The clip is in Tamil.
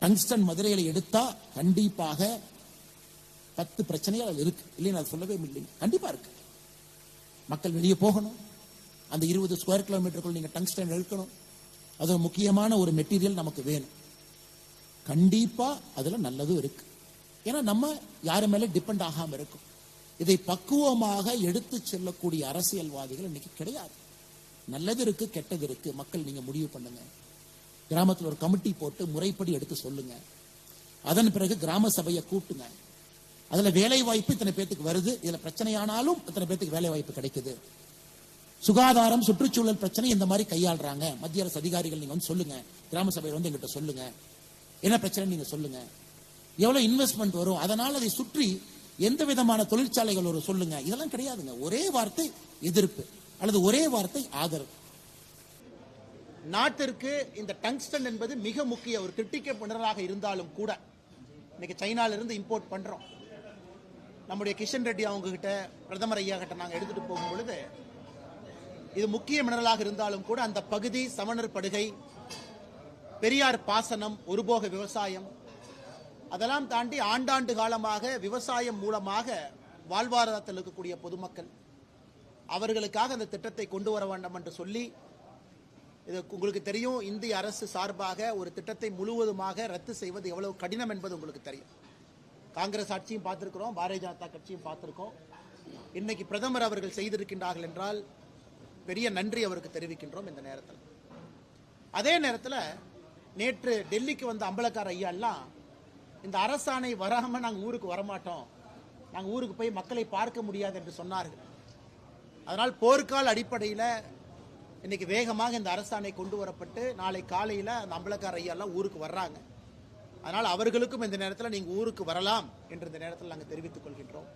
டங்ஸ்டன் மதுரையில் எடுத்தா கண்டிப்பாக 10 பிரச்சனைகள் இருக்கு இல்லைன்னு அது சொல்லவே இல்லைங்க. கண்டிப்பா இருக்கு. மக்கள் வெளியே போகணும். அந்த 20 ஸ்கொயர் கிலோமீட்டருக்குள் நீங்க டங்ஸ்டன் எடுக்கணும். அது முக்கியமான ஒரு மெட்டீரியல் நமக்கு வேணும். கண்டிப்பா அதுல நல்லதும் இருக்கு. ஏன்னா நம்ம யாரு மேல டிபெண்ட் ஆகாம இருக்கும். இதை பக்குவமாக எடுத்து செல்லக்கூடிய அரசியல்வாதிகள் இன்னைக்கு கிடையாது. நல்லது இருக்கு, கெட்டது இருக்கு. மக்கள் நீங்க முடிவு பண்ணுங்க. கிராமத்தில் ஒரு கமிட்டி போட்டு முறைப்படி எடுத்து சொல்லுங்க. அதன் பிறகு கிராம சபையை கூட்டுங்க. அதுல வேலை வாய்ப்பு இத்தனை பேத்துக்கு வருது. இதுல பிரச்சனையானாலும் இத்தனை பேத்துக்கு வேலை வாய்ப்பு கிடைக்குது. சுகாதாரம், சுற்றுச்சூழல் பிரச்சனை இந்த மாதிரி கையாளுறாங்க. மத்திய அரசு அதிகாரிகள் நீங்க வந்து சொல்லுங்க. கிராம சபையில் வந்து எங்கிட்ட சொல்லுங்க. என்ன பிரச்சனை நீங்க சொல்லுங்க. எவ்வளவு இன்வெஸ்ட்மெண்ட் வரும், அதனால அதை சுற்றி எந்த விதமான தொழிற்சாலைகள் வரும் சொல்லுங்க. இதெல்லாம் கிடையாதுங்க. ஒரே வார்த்தை எதிர்ப்பு அல்லது ஒரே வார்த்தை ஆதரவு. நாட்டிற்கு இந்த டங்ஸ்டன் என்பது மிக முக்கிய ஒரு கிரிட்டிக்கல் மினரலாக இருந்தாலும் கூட இன்னைக்கு சைனால இருந்து இம்போர்ட் பண்றோம். நம்முடைய கிஷன் ரெட்டி அவங்க கிட்ட, பிரதமர் ஐயா கிட்ட நாங்க எடுத்துட்டு போகும் பொழுது இது முக்கிய மினரலாக இருந்தாலும் கூட அந்த பகுதி சமணர் படுகை, பெரியார் பாசனம், ஒருபோக விவசாயம், அதெல்லாம் தாண்டி ஆண்டாண்டு காலமாக விவசாயம் மூலமாக வாழ்வாதாரத்தில் இருக்கக்கூடிய பொதுமக்கள், அவர்களுக்காக அந்த திட்டத்தை கொண்டு வர வேண்டும் என்று சொல்லி, இது உங்களுக்கு தெரியும், இந்திய அரசு சார்பாக ஒரு திட்டத்தை முழுவதுமாக ரத்து செய்வது எவ்வளவு கடினம் என்பது உங்களுக்கு தெரியும். காங்கிரஸ் ஆட்சியும் பார்த்திருக்கிறோம், பாரதிய ஜனதா கட்சியும் பார்த்திருக்கோம். இன்னைக்கு பிரதமர் அவர்கள் செய்திருக்கின்றார்கள் என்றால் பெரிய நன்றி அவருக்கு தெரிவிக்கின்றோம். இந்த நேரத்தில் அதே நேரத்தில் நேற்று டெல்லிக்கு வந்த அம்பலக்கார ஐயா எல்லாம் இந்த அரசாணை வராம நாங்க ஊருக்கு வரமாட்டோம், நாங்க ஊருக்கு போய் மக்களை பார்க்க முடியாது என்று சொன்னார்கள். அதனால் போர்க்கால அடிப்படையில் இன்னைக்கு வேகமாக இந்த அரசாணை கொண்டு வரப்பட்டு நாளை காலையில் அந்த அம்பலக்கார ஐயா எல்லாம் ஊருக்கு வர்றாங்க. அதனால் அவர்களுக்கும் இந்த நேரத்தில் நீங்க ஊருக்கு வரலாம் என்று இந்த நேரத்தில் நாங்கள் தெரிவித்துக் கொள்கின்றோம்.